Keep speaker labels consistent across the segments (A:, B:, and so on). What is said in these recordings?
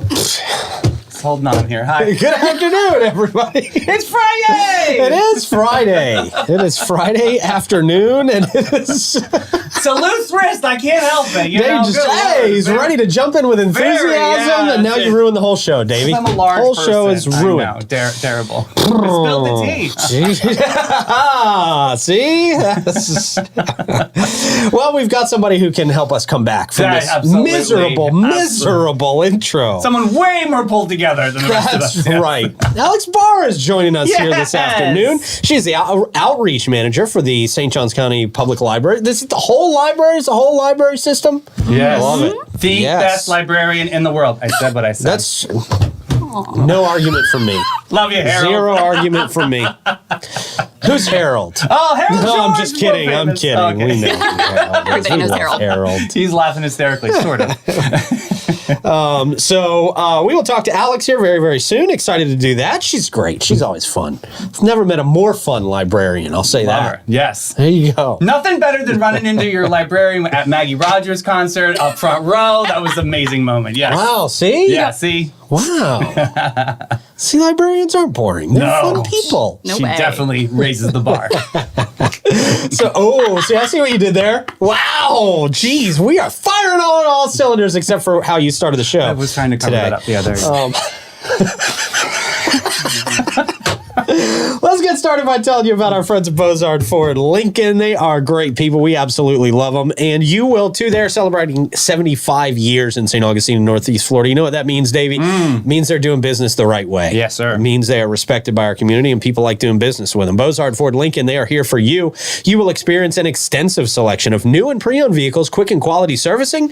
A: Just holding on here. Hi.
B: Good afternoon, everybody.
A: It's Friday!
B: It is Friday. It is Friday afternoon, and it is...
A: It's a loose wrist. I can't help it. You know,
B: he's ready to jump in with enthusiasm, and now you ruined the whole show, Davey.
A: I'm a large
B: whole
A: person.
B: show is ruined.
A: I know. Terrible. Spill the tea.
B: See? Well, we've got somebody who can help us come back from this miserable intro.
A: Someone way more pulled together than the rest of us.
B: That's right. Alex Barr is joining us here this afternoon. She's the outreach manager for the St. Johns County Public Library. This is the whole library? It's the whole library system?
A: Yes.
B: I love it.
A: The best librarian in the world. I said what I said.
B: That's no argument from me.
A: Love you, Harold.
B: Zero argument from me. Who's Harold?
A: Oh, Harold.
B: No, I'm just kidding. I'm kidding.
A: Okay.
B: We know who Harold is.
C: Everybody knows Harold.
A: He's laughing hysterically, sort of.
B: So we will talk to Alex here very, very soon. Excited to do that. She's great. She's always fun. I've never met a more fun librarian. I'll say
A: Love
B: that.
A: her. Yes.
B: There you go.
A: Nothing better than running into your librarian at Maggie Rogers' concert up front row. That was an amazing moment. Yes.
B: Wow. See?
A: Yeah. See.
B: Wow. See, librarians aren't boring. They're fun people.
C: No
A: she
C: way.
A: definitely raises the bar.
B: See, I see what you did there. Wow. Geez, we are firing on all cylinders except for how you started the show.
A: I was trying to cover that up the other.
B: Let's get started by telling you about our friends at Bozard Ford Lincoln. They are great people. We absolutely love them. And you will too. They're celebrating 75 years in St. Augustine in Northeast Florida. You know what that means, Davey? It means they're doing business the right way.
A: Yes, sir.
B: It means they are respected by our community and people like doing business with them. Bozard Ford Lincoln, they are here for you. You will experience an extensive selection of new and pre-owned vehicles, quick and quality servicing,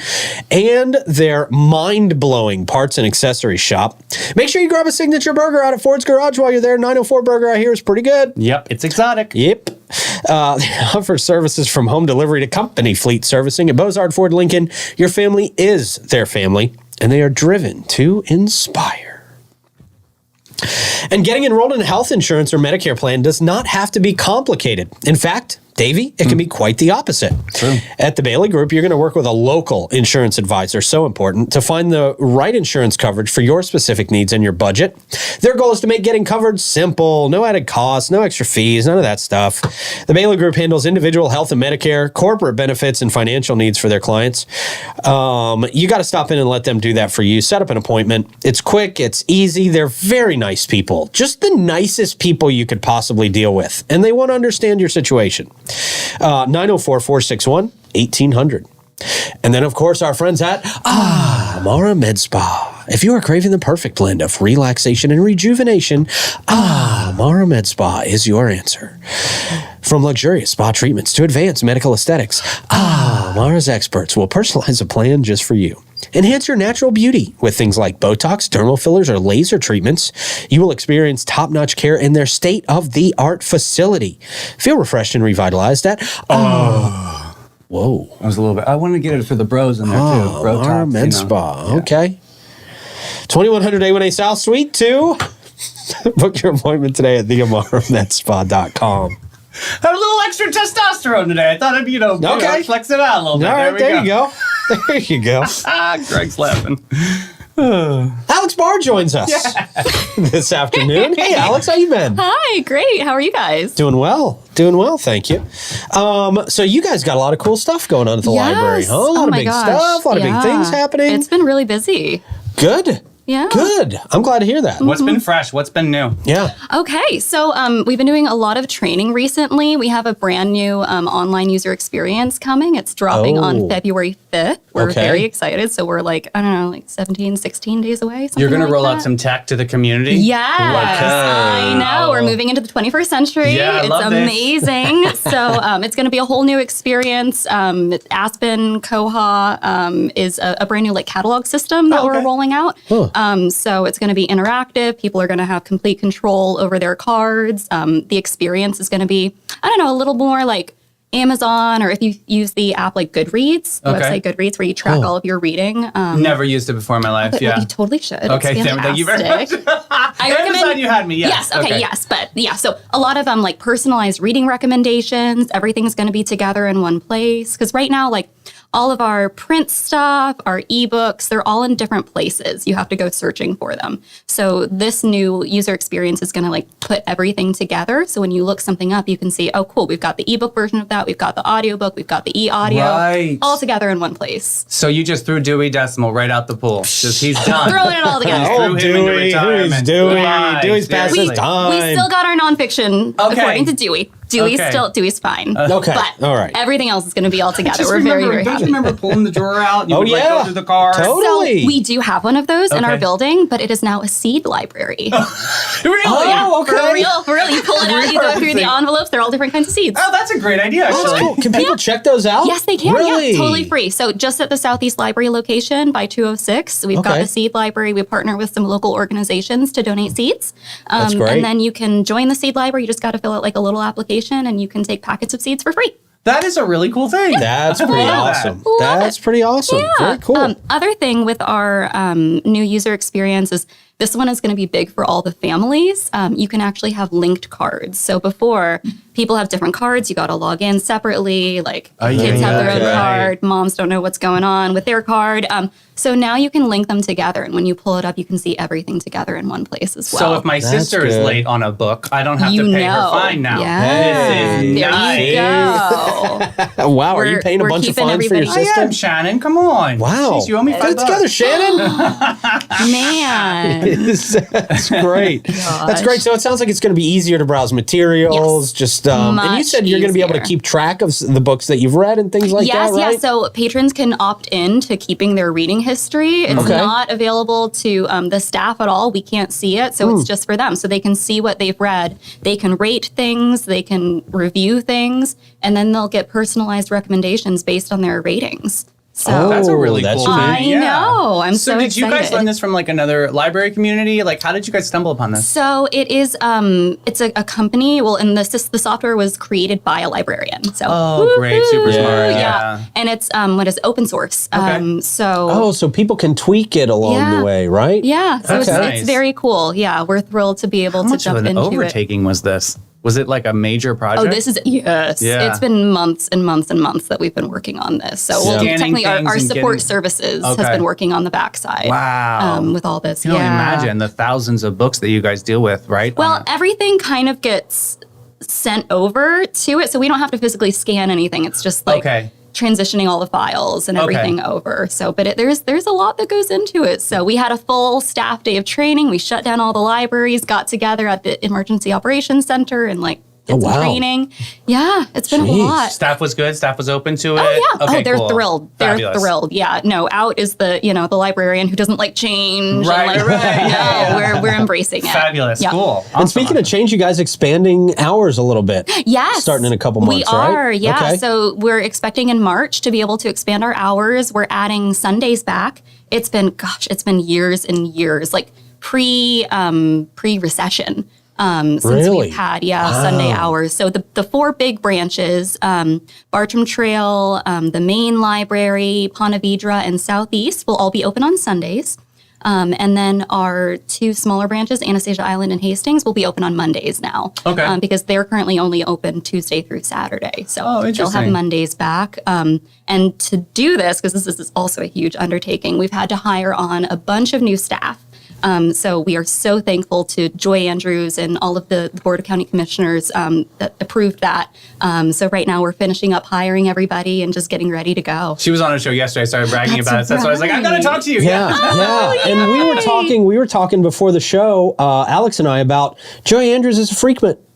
B: and their mind-blowing parts and accessories shop. Make sure you grab a signature burger out at Ford's Garage while you're there. 904 Burger, I hear, is pretty good.
A: Yep, it's exotic.
B: Yep. They offer services from home delivery to company fleet servicing. At Bozard Ford Lincoln, your family is their family, and they are driven to inspire. And getting enrolled in health insurance or Medicare plan does not have to be complicated. In fact, Davey, it can be quite the opposite.
A: True.
B: At the Bailey Group, you're going to work with a local insurance advisor, so important, to find the right insurance coverage for your specific needs and your budget. Their goal is to make getting covered simple, no added costs, no extra fees, none of that stuff. The Bailey Group handles individual health and Medicare, corporate benefits, and financial needs for their clients. You got to stop in and let them do that for you. Set up an appointment. It's quick. It's easy. They're very nice people. Just the nicest people you could possibly deal with. And they want to understand your situation. 904-461-1800. And then, of course, our friends at Amara Med Spa. If you are craving the perfect blend of relaxation and rejuvenation, Amara Med Spa is your answer. From luxurious spa treatments to advanced medical aesthetics, Amara's experts will personalize a plan just for you. Enhance your natural beauty with things like Botox, dermal fillers, or laser treatments. You will experience top-notch care in their state-of-the-art facility. Feel refreshed and revitalized at Whoa.
A: I was a little bit. I wanted to get it for the bros in there too. Bro
B: Amara
A: talks,
B: Med Spa. Yeah. Okay. 2100 A1A South Suite 2. Book your appointment today at theamaramedspa.com.
A: Had a little extra testosterone today. I thought I'd, flex it out a little bit.
B: All right, there you go. There you go.
A: Greg's laughing.
B: Alex Barr joins us this afternoon. Hey, Alex, how you been?
C: Hi, great. How are you guys?
B: Doing well, thank you. So you guys got a lot of cool stuff going on at the library, huh? A lot of big stuff, a lot of big things happening.
C: It's been really busy.
B: Good.
C: Yeah.
B: Good. I'm glad to hear that.
A: What's been fresh? What's been new?
B: Yeah.
C: Okay, so we've been doing a lot of training recently. We have a brand new online user experience coming. It's dropping on February 5th. We're
B: Okay.
C: very excited. So we're like, I don't know, like 17, 16 days away.
A: You're going to
C: like
A: roll
C: that.
A: out some tech to the community?
C: Yes,
A: Okay.
C: I know. We're moving into the 21st century.
A: Yeah, I
C: it's
A: love this.
C: amazing. So it's going to be a whole new experience. Aspen Koha is a brand new like catalog system that we're rolling out. So it's going to be interactive. People are going to have complete control over their cards. The experience is going to be, I don't know, a little more like Amazon, or if you use the app like Goodreads, the website Goodreads, where you track all of your reading.
A: Never used it before in my life.
C: Well,
A: Yeah.
C: you totally should.
A: Okay,
C: It's
A: thank you very much.
C: fantastic. I recommend.
A: Amazon, you had me. Yes.
C: Yes. Okay. Yes. But yeah. So a lot of like personalized reading recommendations. Everything's going to be together in one place. Because right now, like all of our print stuff, our ebooks, they're all in different places. You have to go searching for them. So this new user experience is going to like put everything together. So when you look something up, you can see, oh, cool, we've got the ebook version of that. We've got the audiobook. We've got the e-audio.
A: Right.
C: All together in one place.
A: So you just threw Dewey Decimal right out the pool. Just he's done.
C: Throwing it all together.
A: Threw him into
B: Dewey,
A: retirement.
B: who's Dewey?
A: Goodbye.
B: Dewey's past his
A: Seriously.
B: time.
C: We still got our nonfiction
A: Okay.
C: according to Dewey. Dewey's
A: Okay.
C: Dewey's fine.
B: Okay.
C: But
B: All right.
C: everything else is going to be all together.
A: Just
C: We're very, very
A: don't
C: happy.
A: you remember pulling the drawer out? You
B: Oh,
A: would like
B: yeah.
A: go through the car.
B: Totally.
C: So we do have one of those in our
A: Okay.
C: building, but it is now a seed library.
A: Really?
B: Oh, okay.
C: For real. You pull it out, you go through the envelopes. They're all different kinds of seeds.
A: Oh, that's a great idea, actually.
B: That's cool. Can people check those out?
C: Yes, they can.
B: Really?
C: Yeah, totally free. So just at the Southeast Library location by 206, we've got
B: Okay.
C: a seed library. We partner with some local organizations to donate seeds.
B: That's great.
C: And then you can join the seed library. You just got to fill out like a little application, and you can take packets of seeds for free.
A: That is a really cool thing.
B: That's pretty
A: love that.
B: awesome.
C: Love
B: That's pretty awesome. Very cool.
C: Other thing with our new user experience is this one is going to be big for all the families. You can actually have linked cards. So before, people have different cards. You got to log in separately. Like kids have their own
B: okay.
C: card. Moms don't know what's going on with their card. So now you can link them together. And when you pull it up, you can see everything together in one place as well.
A: So if my sister is
B: good.
A: late on a book, I don't have
C: you
A: to pay
C: know.
A: her fine now.
C: Yeah.
A: This is
C: There
A: nice.
C: you go.
B: Wow, are you
C: We're-
B: paying a
C: we're
B: bunch of
C: keeping
B: fines for your
C: everybody-
A: I
B: sister?
A: am, Shannon. Come on.
B: Wow.
A: Jeez, you owe me
B: Get it
A: $5.
B: together, Shannon.
C: Man.
B: That's great. That's great. So it sounds like it's going to be easier to browse materials.
C: Yes.
B: Just and you
C: Much
B: said you're going to be able to
C: easier.
B: keep track of the books that you've read and things like
C: Yes,
B: that, right?
C: yes. So patrons can opt in to keeping their reading history. It's
B: Okay.
C: not available to the staff at all. We can't see it, so it's just for them. So they can see what they've read. They can rate things. They can review things, and then they'll get personalized recommendations based on their ratings. So
A: That's a really
B: that's
A: cool
B: neat.
A: thing.
C: I know. I'm so
A: did you guys
C: excited.
A: learn this from like another library community? Like, how did you guys stumble upon this?
C: So it is. It's a company. Well, and the software was created by a librarian. So
A: Oh, great. Super smart.
C: yeah. And it's what is open source.
A: Okay.
B: So people can tweak it along
C: Yeah.
B: the way, right?
C: Yeah, so
A: That's nice.
C: it's very cool. Yeah, we're thrilled to be able
A: How
C: to
A: much of
C: jump
A: an
C: into it.
A: overtaking was this? Was it like a major project?
C: Oh, this is yes.
A: Yeah.
C: It's been months and months and months that we've been working on this. So well,
A: Scanning
C: technically,
A: things
C: our
A: and
C: support
A: getting-
C: services
A: Okay.
C: has been working on the backside.
A: Wow.
C: With all this,
A: You can only
C: yeah.
A: imagine the thousands of books that you guys deal with, right?
C: Well, everything kind of gets sent over to it, so we don't have to physically scan anything. It's just like
A: Okay.
C: transitioning all the files and
A: Okay.
C: everything over. So, but there's a lot that goes into it. So we had a full staff day of training. We shut down all the libraries, got together at the Emergency Operations Center, and like did some
B: wow.
C: training. Yeah, it's been
B: Jeez.
C: a lot.
A: Staff was good. Staff was open to it.
C: Oh yeah.
A: Okay,
C: they're
A: cool.
C: thrilled.
A: Fabulous.
C: They're thrilled. Yeah. No, out is the the librarian who doesn't like change.
A: Right,
C: And like,
A: right.
C: No,
A: Yeah.
C: we're embracing it.
A: Fabulous.
C: Yeah.
A: Cool.
B: And speaking of change, you guys expanding hours a little bit.
C: Yes.
B: Starting in a couple months,
C: we
B: right?
C: are, yeah.
B: Okay.
C: So we're expecting in March to be able to expand our hours. We're adding Sundays back. It's been years and years, like pre-recession. Since
B: Really?
C: we've had, Sunday hours. So the four big branches, Bartram Trail, the main library, Ponte Vedra, and Southeast will all be open on Sundays. And then our two smaller branches, Anastasia Island and Hastings, will be open on Mondays now.
A: Okay.
C: Because they're currently only open Tuesday through Saturday. So they'll have
A: interesting.
C: Mondays back. And to do this, because this is also a huge undertaking, we've had to hire on a bunch of new staff. So we are so thankful to Joy Andrews and all of the Board of County Commissioners that approved that. So right now we're finishing up hiring everybody and just getting ready to go.
A: She was on a show yesterday. I started bragging
C: That's
A: about it. That's why I was like, I'm going to talk to you.
B: Yeah, yeah. And we were talking before the show, Alex and I, about Joy Andrews is a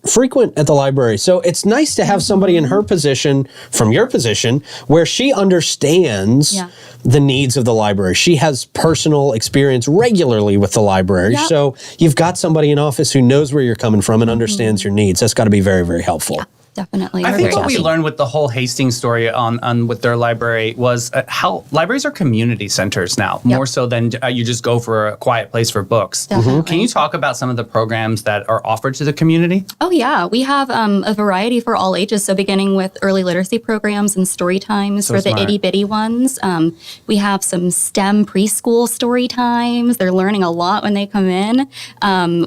B: frequent at the library. So it's nice to have somebody in her position, from your position, where she understands the needs of the library. She has personal experience regularly with the library.
C: Yep.
B: So you've got somebody in office who knows where you're coming from and understands your needs. That's got to be very, very helpful.
C: Yeah. Definitely.
A: I think what we learned with the whole Hastings story on with their library was how libraries are community centers now, more so than you just go for a quiet place for books.
C: Definitely.
A: Can you talk about some of the programs that are offered to the community?
C: Oh, yeah. We have a variety for all ages. So beginning with early literacy programs and story times for the itty bitty ones. We have some STEM preschool story times. They're learning a lot when they come in.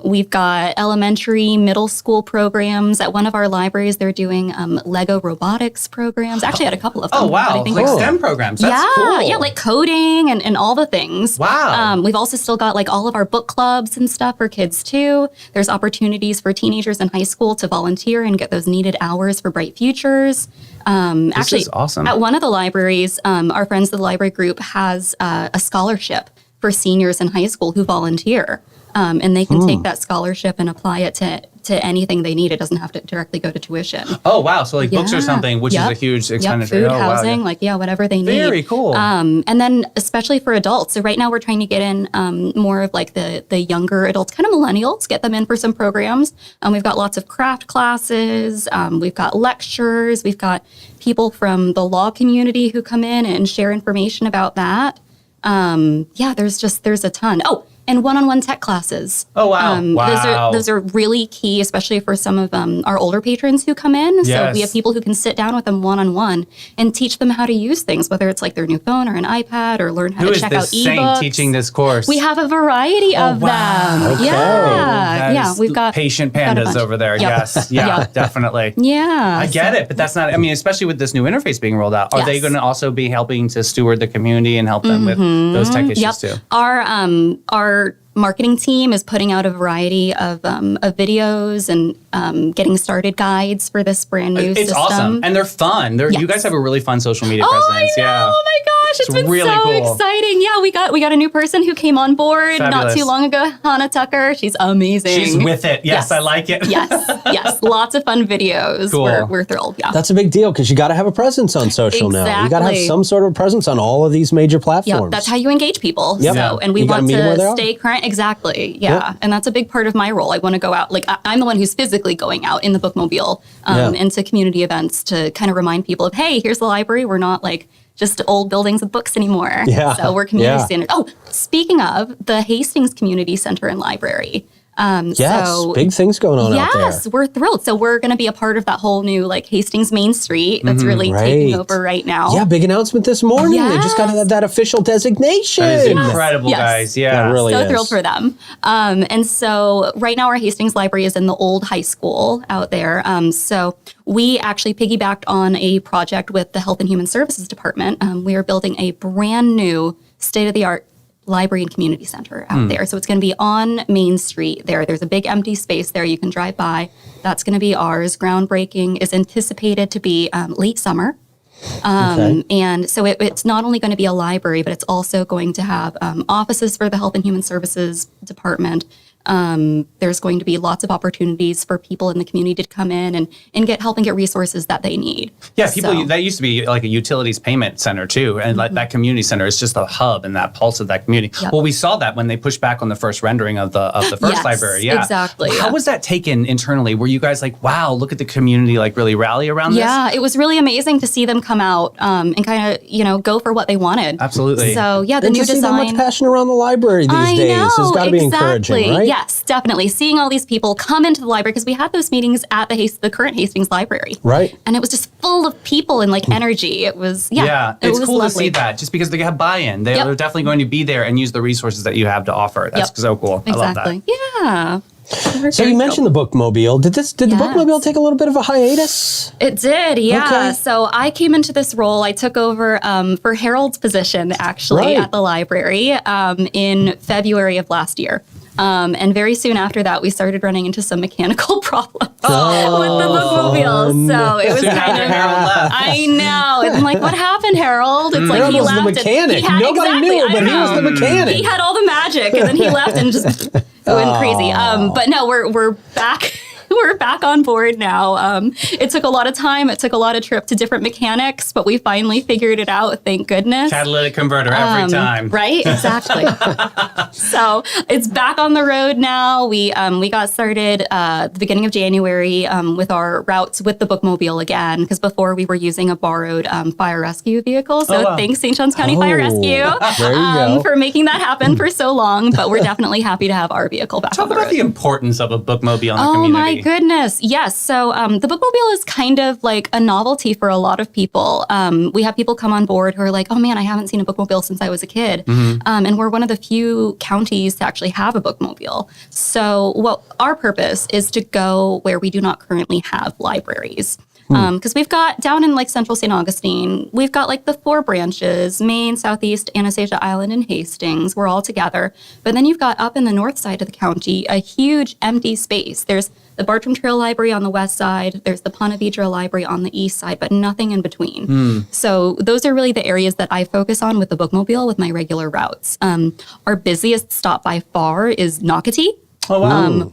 C: We've got elementary, middle school programs. At one of our libraries, they're doing Lego robotics programs. Actually, I had a couple of them.
A: Oh, wow. Like STEM programs. That's cool.
C: Yeah, like coding and all the things.
A: Wow.
C: We've also still got like all of our book clubs and stuff for kids too. There's opportunities for teenagers in high school to volunteer and get those needed hours for Bright Futures.
A: This is awesome.
C: At one of the libraries, our Friends of the Library group has a scholarship for seniors in high school who volunteer. And they can take that scholarship and apply it to anything they need. It doesn't have to directly go to tuition.
A: Oh, wow. So like books or something, which is a huge expenditure.
C: Food,
A: oh,
C: housing,
A: wow,
C: whatever they need.
A: Very cool.
C: And then especially for adults. So right now we're trying to get in more of like the younger adults, kind of millennials, get them in for some programs. We've got lots of craft classes. We've got lectures. We've got people from the law community who come in and share information about that. There's a ton. Oh, and one-on-one tech classes.
A: Oh, wow. Wow.
C: Those are really key, especially for some of our older patrons who come in.
A: Yes.
C: So we have people who can sit down with them one-on-one and teach them how to use things, whether it's like their new phone or an iPad or learn how to check out ebooks.
A: Who is this saint teaching this course?
C: We have a variety of them.
B: Okay.
C: Yeah. We've got
A: patient pandas over there.
C: Yep.
A: Yes. Yeah, definitely.
C: Yeah.
A: I get it, but that's not, I mean, especially with this new interface being rolled out, are they going to also be helping to steward the community and help them with those tech issues too?
C: Our marketing team is putting out a variety of videos and getting started guides for this brand new system.
A: It's awesome. And they're fun. You guys have a really fun social media presence.
C: I know.
A: Yeah.
C: Oh my gosh. It's been
A: really
C: so
A: cool.
C: exciting. Yeah, we got a new person who came on board not too long ago, Hannah Tucker. She's amazing.
A: She's with it. Yes. I like it.
C: Yes. Lots of fun videos.
A: Cool.
C: We're thrilled. Yeah.
B: That's a big deal because you got to have a presence on social now. You got to have some sort of presence on all of these major platforms.
C: Yep, that's how you engage people.
B: Yep.
C: So, and we
B: You gotta
C: want
B: meet 'em where they
C: to
B: are.
C: stay current. Exactly. Yeah.
B: Yep.
C: And that's a big part of my role. I want to go out, like I'm the one who's physically going out in the bookmobile into community events to kind of remind people of, hey, here's the library. We're not like just old buildings with books anymore.
B: Yeah.
C: So we're community standard. Oh, speaking of the Hastings Community Center and Library.
B: Big things going on out there.
C: Yes, we're thrilled. So we're going to be a part of that whole new like Hastings Main Street that's really taking over right now.
B: Yeah, big announcement this morning. They just got that official designation.
A: That is incredible, guys. Yeah.
B: That really
C: so
B: is.
C: thrilled for them. And so right now our Hastings Library is in the old high school out there. So we actually piggybacked on a project with the Health and Human Services Department. We are building a brand new state-of-the-art library and community center out there. So it's going to be on Main Street there. There's a big empty space there you can drive by. That's going to be ours. Groundbreaking is anticipated to be late summer. And so it's not only going to be a library, but it's also going to have offices for the Health and Human Services Department. There's going to be lots of opportunities for people in the community to come in and get help and get resources that they need.
A: Yeah, that used to be like a utilities payment center too. And like that community center is just a hub and that pulse of that community. Yep. Well, we saw that when they pushed back on the first rendering of the first library. Yeah,
C: exactly.
A: How was that taken internally? Were you guys like, wow, look at the community like really rally around this?
C: Yeah, it was really amazing to see them come out and kind of, go for what they wanted.
A: Absolutely.
C: So yeah, the
B: And
C: new
B: to see
C: design.
B: that much passion around the library these days has got to be encouraging, right?
C: Yes, definitely. Seeing all these people come into the library, because we had those meetings at the current Hastings Library.
B: Right.
C: And it was just full of people and like energy. It was,
A: it's cool
C: lovely.
A: to see that just because they have buy-in. They're definitely going to be there and use the resources that you have to offer. That's so cool.
C: Exactly.
A: I love that.
C: Yeah.
B: So you mentioned the bookmobile. Did the bookmobile take a little bit of a hiatus?
C: It did, yeah.
B: Okay.
C: So I came into this role. I took over for Harold's position actually at the library in February of last year. And very soon after that, we started running into some mechanical problems with the bookmobile. So it was kind of, I know. And I'm like, what happened, Harold? It's like
B: Harold
C: he
B: was
C: left.
B: the mechanic.
C: Nobody
B: knew, but he was the mechanic.
C: He had all the magic, and then he left and just went crazy. But no, we're back. we're back on board now. It took a lot of time. It took a lot of trip to different mechanics, but we finally figured it out. Thank goodness.
A: Catalytic converter every time.
C: Right? Exactly. So it's back on the road now. We got started at the beginning of January with our routes with the bookmobile again, because before we were using a borrowed fire rescue vehicle. So thanks St. Johns County Fire Rescue for making that happen for so long. But we're definitely happy to have our vehicle back on the road.
A: Talk about the importance of a bookmobile in the
C: community. Oh my
A: community.
C: goodness. Yes. So the bookmobile is kind of like a novelty for a lot of people. We have people come on board who are like, oh man, I haven't seen a bookmobile since I was a kid. And we're one of the few counties to actually have a bookmobile. So what our purpose is to go where we do not currently have libraries. Because we've got down in like central St. Augustine, we've got like the 4 branches, Maine, Southeast, Anastasia Island, and Hastings. We're all together. But then you've got up in the north side of the county, a huge empty space. There's the Bartram Trail Library on the west side. There's the Ponte Vedra Library on the east side, but nothing in between. So those are really the areas that I focus on with the bookmobile with my regular routes. Our busiest stop by far is Nocatee.
A: Oh, wow.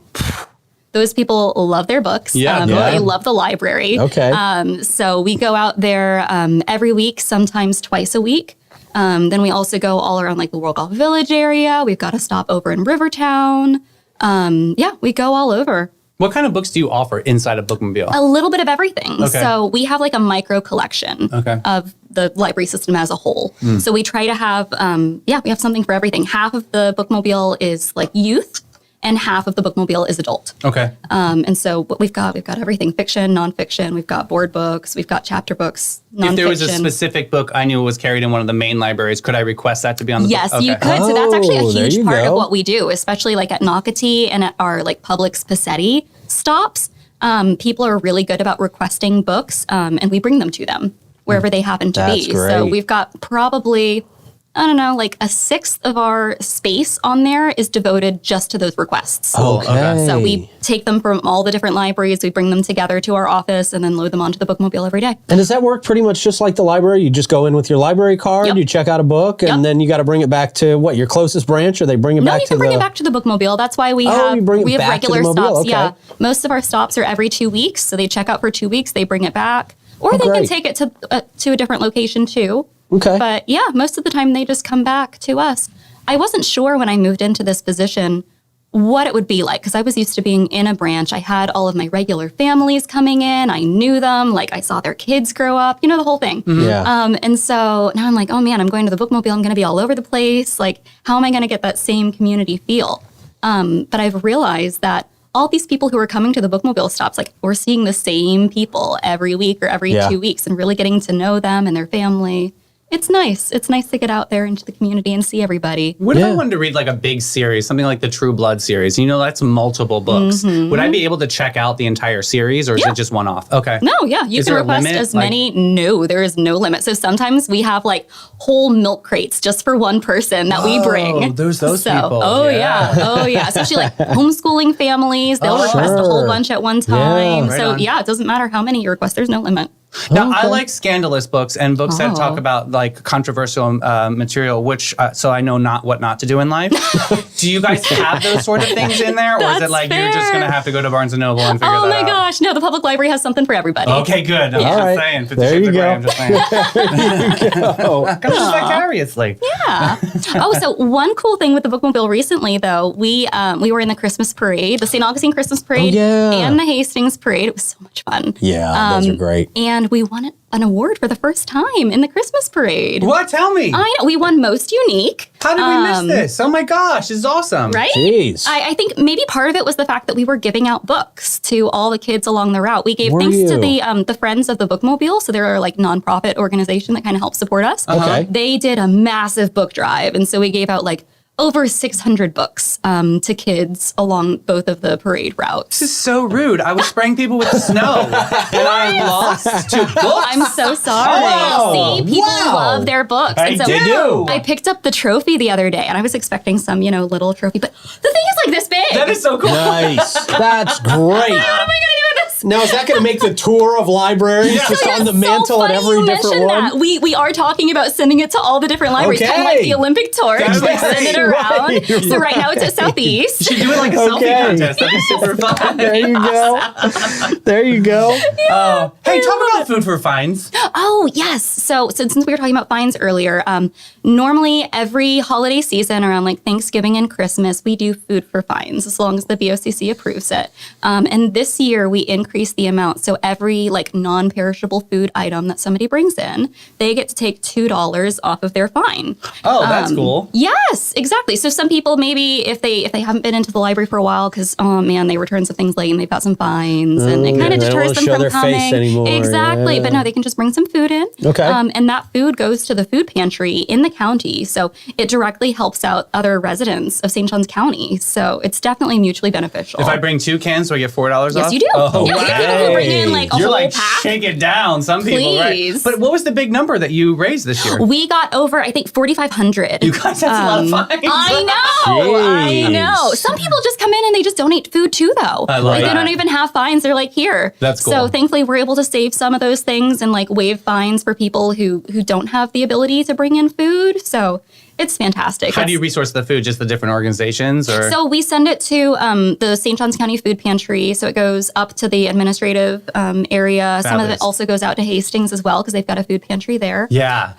C: Those people love their books. They love the library.
B: Okay.
C: So we go out there every week, sometimes twice a week. Then we also go all around like the World Golf Village area. We've got a stop over in Rivertown. We go all over.
A: What kind of books do you offer inside a bookmobile?
C: A little bit of everything.
A: Okay.
C: So we have like a micro collection of the library system as a whole. So we try to have, we have something for everything. Half of the bookmobile is like youth, and half of the bookmobile is adult.
A: Okay.
C: And so what we've got everything, fiction, nonfiction, we've got board books, we've got chapter books, nonfiction.
A: If there was a specific book I knew was carried in one of the main libraries, could I request that to be on the book?
C: Yes, you could. So that's actually a huge part of what we do, especially like at Nocatee and at our like Publix Passetti stops. People are really good about requesting books, and we bring them to them wherever they happen to be.
B: Great.
C: So we've got probably, I don't know, like a sixth of our space on there is devoted just to those requests.
B: Okay.
C: So we take them from all the different libraries, we bring them together to our office, and then load them onto the bookmobile every day.
B: And does that work pretty much just like the library? You just go in with your library card, you check out a book, and then you got to bring it back to what, your closest branch, or they bring it back to the...
C: No, you can bring it back to the bookmobile. That's why we have regular stops.
B: Okay.
C: Yeah, most of our stops are every 2 weeks, so they check out for 2 weeks, they bring it back, or they can take it to a different location too.
B: Okay.
C: But yeah, most of the time they just come back to us. I wasn't sure when I moved into this position what it would be like, because I was used to being in a branch. I had all of my regular families coming in. I knew them. Like I saw their kids grow up, the whole thing.
B: Yeah.
C: And so now I'm like, oh man, I'm going to the bookmobile. I'm going to be all over the place. Like, how am I going to get that same community feel? But I've realized that all these people who are coming to the bookmobile stops, like we're seeing the same people every week or every 2 weeks and really getting to know them and their family. It's nice. It's nice to get out there into the community and see everybody.
A: What if I wanted to read like a big series, something like the True Blood series? That's multiple books. Would I be able to check out the entire series, or is it just one off? Okay.
C: No, you can request as many. No, there is no limit. So sometimes we have like whole milk crates just for one person that we bring.
A: Oh, there's those people.
C: Oh yeah. Especially like homeschooling families, they'll request a whole bunch at one time. It doesn't matter how many you request. There's no limit.
A: Now, I like scandalous books and books that talk about like controversial material, which so I know what not to do in life. Do you guys have those sort of things in there, or is it like you're just gonna have to go to Barnes and Noble and figure that out?
C: Oh my gosh, no! The public library has something for everybody.
A: Okay, good. I'm just saying. 50
B: there you go.
A: I'm just saying.
B: There you go.
A: Just vicariously.
C: Yeah. So one cool thing with the bookmobile recently, though, we were in the Christmas parade, the St. Augustine Christmas parade, and the Hastings parade. It was so much fun.
B: Yeah, those are great.
C: And we won an award for the first time in the Christmas parade.
A: What? Tell me.
C: I know. We won Most Unique.
A: How did we miss this? Oh my gosh, this is awesome.
C: Right?
B: Jeez.
C: I think maybe part of it was the fact that we were giving out books to all the kids along the route. We gave thanks to the Friends of the Bookmobile. So they're like nonprofit organization that kind of helps support us.
B: Okay.
C: They did a massive book drive. And so we gave out like over 600 books to kids along both of the parade routes.
A: This is so rude. I was spraying people with snow, and I lost 2 books.
C: I'm so sorry. See, people love their books.
A: They do.
C: I picked up the trophy the other day, and I was expecting some, little trophy, but the thing is like this big.
A: That is so cool.
B: Nice. That's great.
C: What am I going to do with this?
B: Now, is that going to make the tour of libraries just on the mantle at every different one?
C: That. We are talking about sending it to all the different libraries, kind of like the Olympic torch. We send it around. Right. So right now it's at Southeast.
A: You should do it like a selfie contest. That'd be super fun.
B: There you go. There you go.
C: Yeah,
A: hey, talk about food for fines.
C: Oh, yes. So since we were talking about fines earlier, normally every holiday season around like Thanksgiving and Christmas, we do food for fines as long as the BOCC approves it. And this year we increased the amount. So every like non-perishable food item that somebody brings in, they get to take $2 off of their fine.
A: Oh, that's cool.
C: Yes, exactly. So some people maybe if they haven't been into the library for a while because they returned some things late and they've got some fines and it kind of deters them from coming.
B: Anymore.
C: Exactly.
B: Yeah.
C: But no, they can just bring some food in.
B: Okay.
C: And that food goes to the food pantry in the county. So it directly helps out other residents of St. Johns County. So it's definitely mutually beneficial.
A: If I bring 2 cans, do I get $4 off?
C: Yes, you do.
A: Oh,
C: yeah, we have people who bring in like a
A: You're
C: whole
A: like,
C: pack.
A: shake it down. Some people, right?
C: Please.
A: But what was the big number that you raised this year?
C: We got over, I think, 4,500.
A: You guys, that's a lot of fines.
C: I know. I
B: Jeez.
C: know. Some people just come in and they just donate food too, though.
A: I love
C: like
A: that.
C: they don't even have fines. They're like, here.
A: That's cool.
C: So thankfully, we're able to save some of those things and like waive fines for people who don't have the ability to bring in food. So it's fantastic.
A: How do you resource the food? Just the different organizations, or
C: So we send it to the St. Johns County Food Pantry. So it goes up to the administrative area. Some of
A: Fabulous.
C: it also goes out to Hastings as well because they've got a food pantry there.
A: yeah.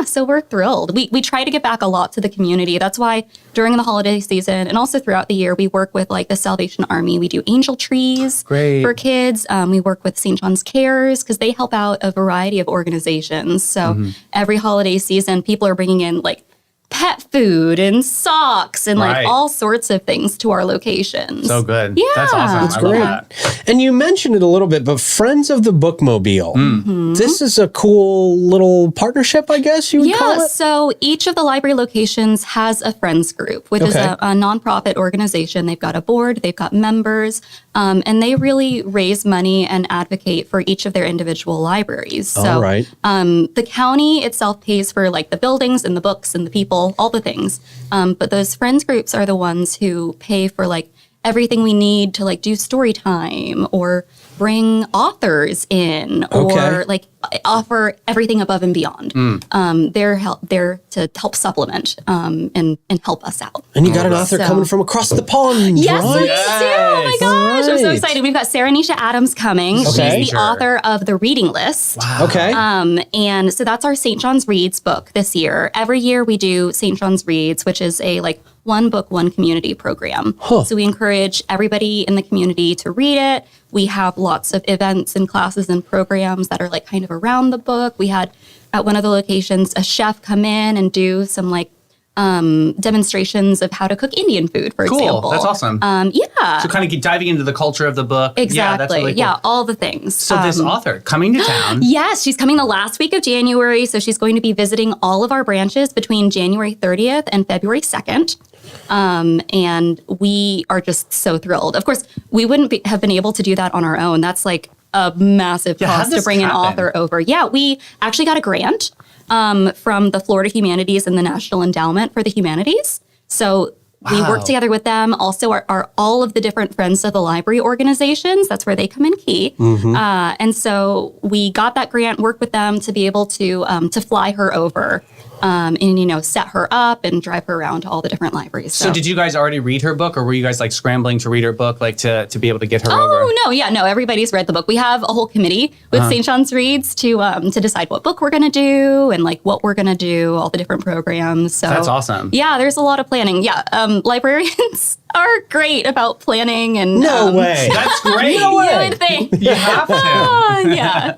C: So we're thrilled. We try to give back a lot to the community. That's why during the holiday season and also throughout the year, we work with like the Salvation Army. We do angel trees
A: Great.
C: for kids. We work with St. John's Cares because they help out a variety of organizations. So every holiday season, people are bringing in like pet food and socks and like
A: Right.
C: all sorts of things to our locations.
A: So good.
C: Yeah.
A: That's awesome.
C: That's
A: I love
B: great.
A: that.
B: And you mentioned it a little bit, but Friends of the Bookmobile.
C: Mm-hmm.
B: This is a cool little partnership, I guess you would call
C: Yeah,
B: it?
C: so each of the library locations has a friends group, which is
B: Okay.
C: a nonprofit organization. They've got a board, they've got members, and they really raise money and advocate for each of their individual libraries. So
B: All right.
C: the county itself pays for like the buildings and the books and the people, all the things. But those friends groups are the ones who pay for like everything we need to like do story time or bring authors in
B: Okay.
C: or like offer everything above and beyond. They're there to help supplement and help us out.
B: And you got an author
C: So-
B: coming from across the pond,
C: Yes,
B: right?
C: we do. Oh my
A: Yes.
C: gosh, I'm so
B: Right.
C: excited. We've got Sarah Nisha Adams coming.
B: Okay.
C: She's the author of The Reading List.
B: Okay.
C: And so that's our St. John's Reads book this year. Every year we do St. John's Reads, which is a like one book, one community program.
B: Huh.
C: So we encourage everybody in the community to read it. We have lots of events and classes and programs that are like kind of around the book. We had at one of the locations a chef come in and do some like demonstrations of how to cook Indian food, for
A: Cool.
C: example.
A: That's awesome.
C: Yeah.
A: So kind of keep diving into the culture of the book.
C: Exactly.
A: Yeah, that's really cool.
C: Yeah, all the things.
A: So this author coming to town.
C: Yes, she's coming the last week of January. So she's going to be visiting all of our branches between January 30th and February 2nd. And we are just so thrilled. Of course, we wouldn't have been able to do that on our own. That's like a massive
A: Yeah, how'd
C: cost to
A: this
C: bring an
A: happen?
C: author over. Yeah, we actually got a grant from the Florida Humanities and the National Endowment for the Humanities. So we
A: Wow.
C: work together with them. Also, are all of the different Friends of the Library organizations. That's where they come in key. And so we got that grant, worked with them to be able to fly her over and set her up and drive her around to all the different libraries.
A: So did you guys already read her book, or were you guys like scrambling to read her book, like to be able to get her over?
C: Oh, no. Everybody's read the book. We have a whole committee with St. John's Reads to decide what book we're going to do and like what we're going to do, all the different programs. So
A: That's awesome.
C: Yeah, there's a lot of planning. Yeah, librarians are great about planning and
B: No way.
A: That's great.
B: No way.
C: You would think.
A: You have to.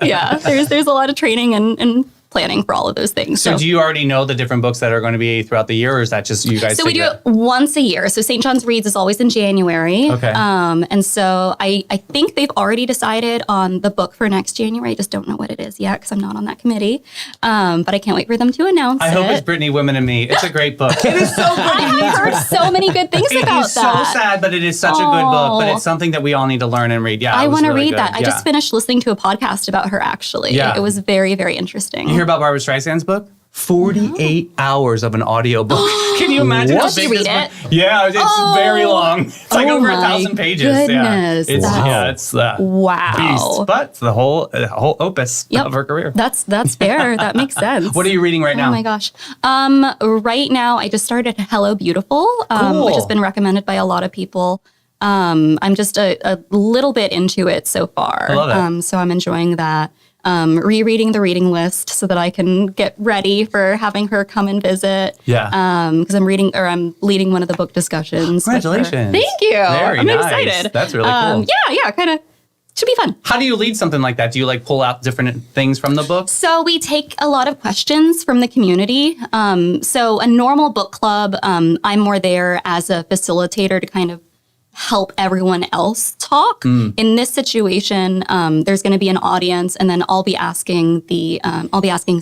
C: Yeah. There's a lot of training and planning for all of those things.
A: So do you already know the different books that are going to be throughout the year, or is that just you guys?
C: So we do
A: figure
C: it once a year. So St. John's Reads is always in January.
A: Okay.
C: And so I think they've already decided on the book for next January. I just don't know what it is yet because I'm not on that committee. But I can't wait for them to announce it.
A: I hope it's Brittany, Women, and Me. It's a great book. It is so good.
C: I have heard so many good things
A: It
C: about
A: is
C: that.
A: so sad, but it is such a good book. But it's something that we all need to learn and read. Yeah,
C: I
A: it was
C: want to
A: really
C: read
A: good.
C: that. I
A: Yeah.
C: just finished listening to a podcast about her, actually.
A: Yeah.
C: It was very, very interesting.
A: You hear about Barbara Streisand's book? 48 hours of an audiobook. Can you imagine how
C: Did you
A: big this
C: read
A: book? Yeah, it's very long. It's like over 1,000 pages.
C: Goodness.
A: Yeah, it's the beast, but it's the whole opus of her career.
C: That's fair. That makes sense.
A: What are you reading right now?
C: Oh my gosh. Right now I just started Hello Beautiful,
A: Cool.
C: which has been recommended by a lot of people. I'm just a little bit into it so far.
A: I love it.
C: So I'm enjoying that. Rereading the reading list so that I can get ready for having her come and visit.
A: Yeah.
C: Because I'm leading one of the book discussions. with her.
A: Congratulations.
C: Thank you.
A: Very
C: I'm
A: nice.
C: excited.
A: That's really cool.
C: Yeah, kind of. Should be fun.
A: How do you lead something like that? Do you like pull out different things from the book?
C: So we take a lot of questions from the community. So a normal book club, I'm more there as a facilitator to kind of help everyone else talk. In this situation, there's going to be an audience, and then I'll be asking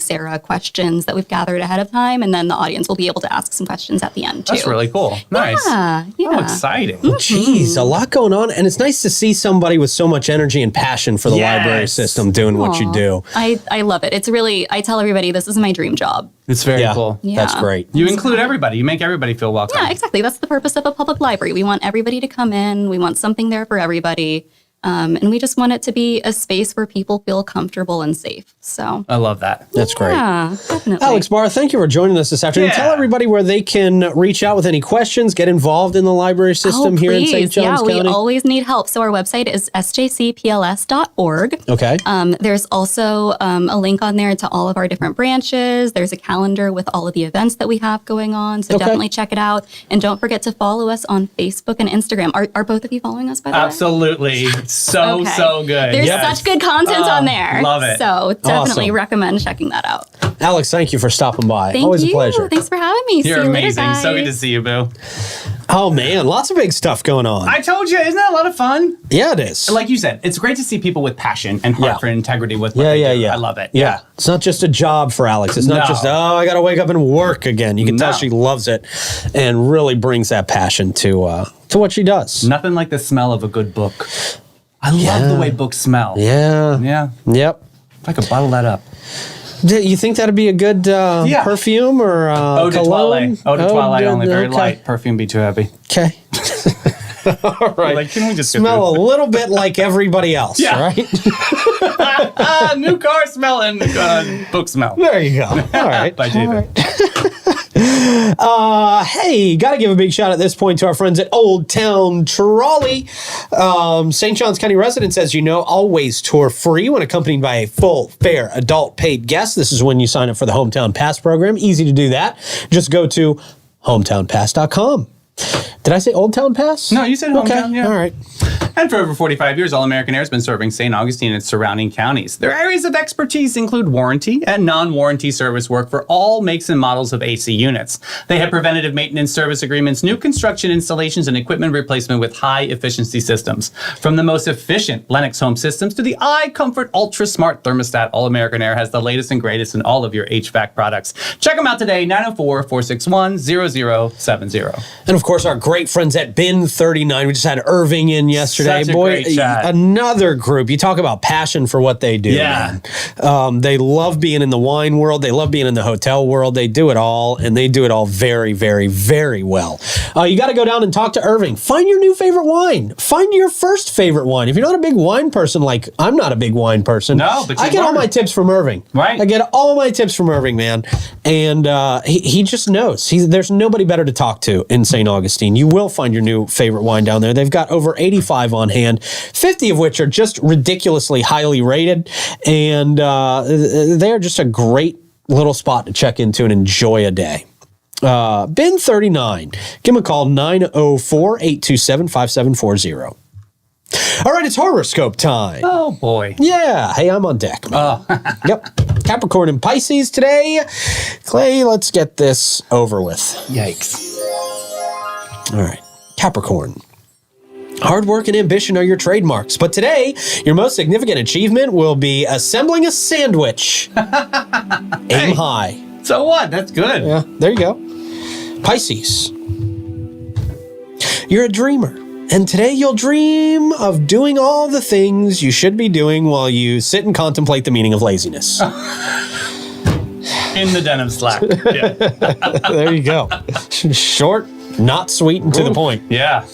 C: Sarah questions that we've gathered ahead of time, and then the audience will be able to ask some questions at the end too.
A: That's really cool. Nice.
C: Yeah.
A: Oh, exciting.
B: Jeez, a lot going on. And it's nice to see somebody with so much energy and passion for the library system doing what you do.
C: I love it. It's really, I tell everybody this is my dream job.
A: It's very cool.
C: Yeah.
B: That's great.
A: You include everybody. You make everybody feel welcome.
C: Yeah, exactly. That's the purpose of a public library. We want everybody to come in. We want something there for everybody. And we just want it to be a space where people feel comfortable and safe. So
A: I love that.
B: That's great.
C: yeah, definitely.
B: Alex Barr, thank you for joining us this afternoon.
A: Yeah.
B: Tell everybody where they can reach out with any questions, get involved in the library system here in St. John's County.
C: Yeah, we always need help. So our website is sjcpls.org.
B: Okay.
C: There's also a link on there to all of our different branches. There's a calendar with all of the events that we have going on. So definitely check it out. And don't forget to follow us on Facebook and Instagram. Are both of you following us, by the way?
A: Absolutely. So good.
C: There's such good content on there.
A: Love it.
C: So definitely recommend checking that out.
B: Alex, thank you for stopping by.
C: Thank
B: Always
C: you.
B: a pleasure.
C: Thanks for having me.
A: You're
C: See you
A: amazing.
C: Later,
A: So good to
C: guys.
A: see you, Boo.
B: Oh, man. Lots of big stuff going on.
A: I told you, isn't that a lot of fun?
B: Yeah, it is.
A: Like you said, it's great to see people with passion and heart for integrity with what
B: yeah,
A: they do.
B: yeah.
A: I love it.
B: Yeah. It's not just a job for Alex. It's not just, I got to wake up and work again. You can tell she loves it and really brings that passion to what she does.
A: Nothing like the smell of a good book. I love the way books smell.
B: Yeah.
A: Yeah.
B: Yep.
A: If I could bottle that up.
B: You think that'd be a good perfume or
A: Eau de
B: cologne?
A: Toilette. Eau de Toilette only, very
B: okay.
A: light. Perfume be too heavy.
B: Okay. All right.
A: Like, can we just
B: smell a little bit like everybody else, right?
A: New car smelling, book smell.
B: There you go. All right.
A: By David.
B: Hey, got to give a big shout at this point to our friends at Old Town Trolley. St. Johns County residents, as you know, always tour free when accompanied by a full, fair, adult paid guest. This is when you sign up for the Hometown Pass program. Easy to do that. Just go to hometownpass.com. Did I say Old Town Pass?
A: No, you said Hometown, yeah.
B: All right.
A: And for over 45 years, All American Air has been serving St. Augustine and its surrounding counties. Their areas of expertise include warranty and non-warranty service work for all makes and models of AC units. They have preventative maintenance service agreements, new construction installations, and equipment replacement with high-efficiency systems. From the most efficient Lennox home systems to the iComfort Ultra Smart Thermostat, All American Air has the latest and greatest in all of your HVAC products. Check them out today, 904-461-0070.
B: And of course, our great friends at Bin 39. We just had Irving in yesterday.
A: Such a great chat.
B: Another group. You talk about passion for what they do, man. They love being in the wine world. They love being in the hotel world. They do it all, and they do it all very, very, very well. You got to go down and talk to Irving. Find your new favorite wine. Find your first favorite wine. If you're not a big wine person, like I'm not a big wine person.
A: No, but
B: I get all my tips from Irving.
A: Right.
B: I get all my tips from Irving, man. And he just knows. There's nobody better to talk to in St. Augustine. You will find your new favorite wine down there. They've got over 85 on hand, 50 of which are just ridiculously highly rated. And they're just a great little spot to check into and enjoy a day. Bin 39. Give them a call, 904-827-5740. All right, it's horoscope time.
A: Oh, boy.
B: Yeah. Hey, I'm on deck. Yep. Capricorn and Pisces today. Clay, let's get this over with.
A: Yikes.
B: All right. Capricorn. Hard work and ambition are your trademarks, but today, your most significant achievement will be assembling a sandwich. Aim high.
A: So what? That's good.
B: Yeah, there you go. Pisces. You're a dreamer, and today you'll dream of doing all the things you should be doing while you sit and contemplate the meaning of laziness.
A: In the den of slack. Yeah.
B: There you go. Short, not sweet, and to the point.
A: Yeah.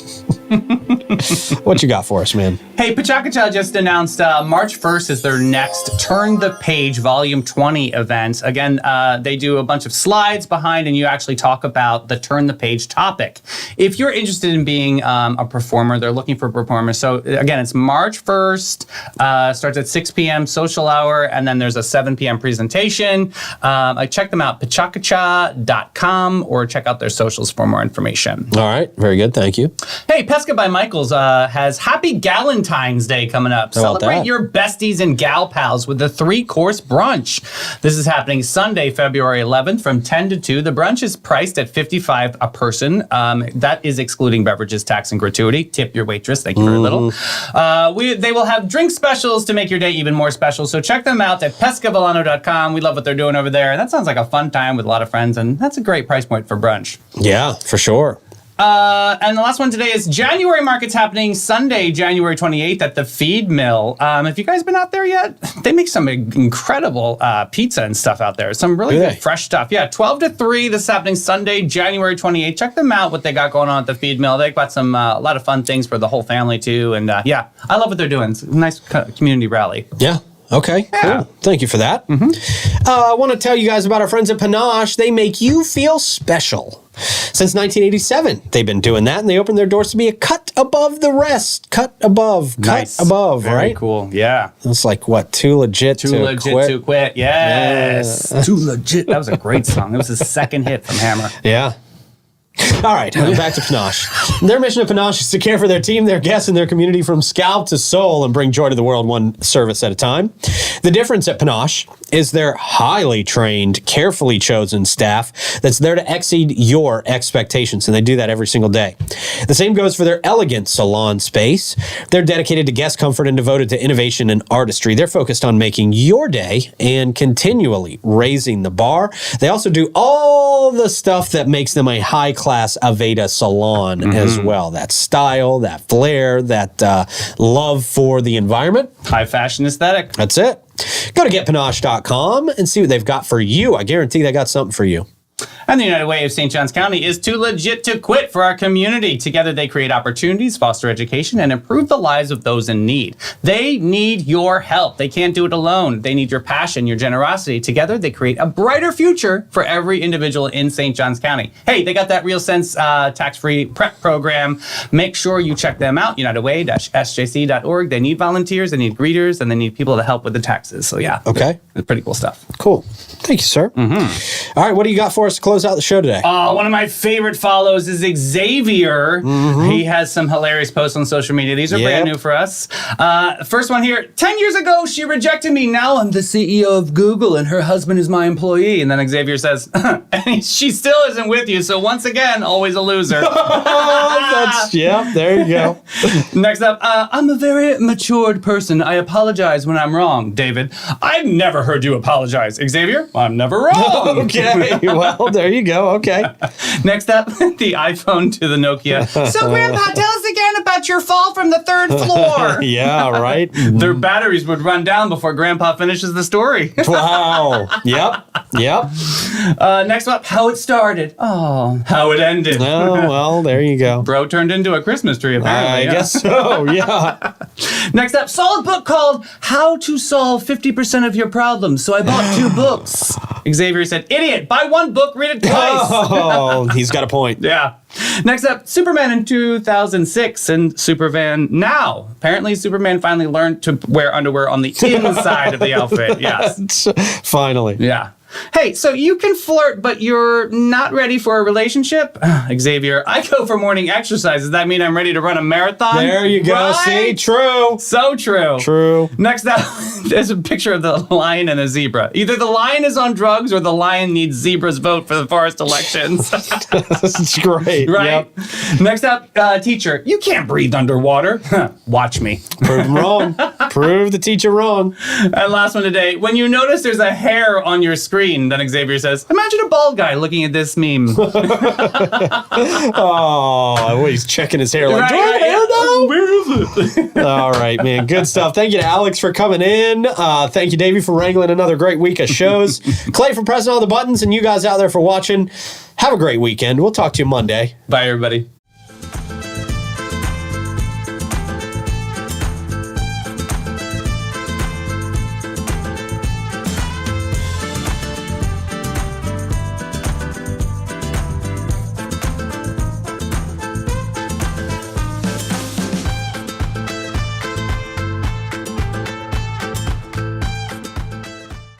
B: What you got for us, man?
A: Hey, Panache just announced March 1st is their next Turn the Page Volume 20 event. Again, they do a bunch of slides behind, and you actually talk about the Turn the Page topic. If you're interested in being a performer, they're looking for performers. So again, it's March 1st, starts at 6 p.m. social hour, and then there's a 7 p.m. presentation. Check them out, pachacacha.com, or check out their socials for more information.
B: All right. Very good. Thank you.
A: Hey, Pesca by Michaels has Happy Galentine's Day coming up.
B: How about
A: Celebrate
B: that?
A: your besties and gal pals with a 3-course brunch. This is happening Sunday, February 11th from 10 to 2. The brunch is priced at $55 a person. That is excluding beverages, tax, and gratuity. Tip your waitress. Thank you very little. They will have drink specials to make your day even more special. So check them out at pescavolano.com. We love what they're doing over there. And that sounds like a fun time with a lot of friends. And that's a great price point for brunch.
B: Yeah, for sure.
A: And the last one today is January Market's happening Sunday, January 28th at the Feed Mill. Have you guys been out there yet? They make some incredible pizza and stuff out there. Some really good fresh stuff. Yeah, 12 to 3. This is happening Sunday, January 28th. Check them out, what they got going on at the Feed Mill. They've got some a lot of fun things for the whole family, too. And yeah, I love what they're doing. It's a nice community rally.
B: Yeah. Okay,
A: Yeah.
B: cool. Thank you for that. I want to tell you guys about our friends at Panache. They make you feel special. Since 1987, they've been doing that, and they opened their doors to be a cut above the rest. Cut above,
A: Nice.
B: cut above,
A: Very
B: right?
A: cool. Yeah.
B: It's like, what, too legit
A: Too
B: to
A: legit
B: quit?
A: to quit. Yes. Too legit. That was a great song. It was his second hit from Hammer.
B: Yeah. All right, back to Panache. Their mission at Panache is to care for their team, their guests, and their community from scalp to soul and bring joy to the world one service at a time. The difference at Panache is their highly trained, carefully chosen staff that's there to exceed your expectations, and they do that every single day. The same goes for their elegant salon space. They're dedicated to guest comfort and devoted to innovation and artistry. They're focused on making your day and continually raising the bar. They also do all the stuff that makes them a high-class Aveda salon as well. That style, that flair, that love for the environment.
A: High fashion aesthetic.
B: That's it. Go to getpanache.com and see what they've got for you. I guarantee they got something for you.
A: And the United Way of St. Johns County is too legit to quit for our community. Together, they create opportunities, foster education, and improve the lives of those in need. They need your help. They can't do it alone. They need your passion, your generosity. Together, they create a brighter future for every individual in St. Johns County. Hey, they got that Real Sense tax-free prep program. Make sure you check them out, unitedway-sjc.org. They need volunteers, they need greeters, and they need people to help with the taxes. So yeah,
B: Okay.
A: it's pretty cool stuff.
B: Cool. Thank you, sir. All right, what do you got for us to close out the show today?
A: One of my favorite follows is Xavier. He has some hilarious posts on social media. These are brand new for us. First one here. 10 years ago, she rejected me. Now I'm the CEO of Google and her husband is my employee. And then Xavier says, and she still isn't with you. So once again, always a loser.
B: Yeah, there you go.
A: Next up, I'm a very matured person. I apologize when I'm wrong. David, I've never heard you apologize. Xavier, I'm never wrong.
B: Okay, well, there you go. Okay.
A: Next up, the iPhone to the Nokia. So, Grandpa, tell us again about your fall from the 3rd floor.
B: Yeah, right.
A: Their batteries would run down before Grandpa finishes the story.
B: Wow. Yep.
A: Next up, how it started. Oh, how it ended.
B: Oh, well, there you go.
A: Bro turned into a Christmas tree, apparently.
B: I
A: yeah.
B: guess so, yeah.
A: Next up, saw a book called How to Solve 50% of Your Problems. So I bought 2 books. Xavier said, idiot, buy 1 book, read it twice.
B: Oh, he's got a point.
A: Yeah. Next up, Superman in 2006 and Superman now. Apparently, Superman finally learned to wear underwear on the inside of the outfit. Yes.
B: Finally.
A: Yeah. Hey, so you can flirt, but you're not ready for a relationship? Xavier, I go for morning exercise. Does that mean I'm ready to run a marathon?
B: There you go.
A: Right?
B: See, true.
A: So true.
B: True.
A: Next up, there's a picture of the lion and a zebra. Either the lion is on drugs or the lion needs zebra's vote for the forest elections.
B: That's great.
A: Right?
B: Yep.
A: Next up, teacher, you can't breathe underwater. Watch me.
B: Prove him wrong. Prove the teacher wrong.
A: And last one today, when you notice there's a hair on your screen, then Xavier says, imagine a bald guy looking at this meme.
B: Oh, he's checking his hair like,
A: Right,
B: do I have
A: right,
B: hair Where is it? All right, man. Good stuff. Thank you to Alex for coming in. Thank you, Davey, for wrangling another great week of shows. Clay for pressing all the buttons, and you guys out there for watching. Have a great weekend. We'll talk to you Monday.
A: Bye, everybody.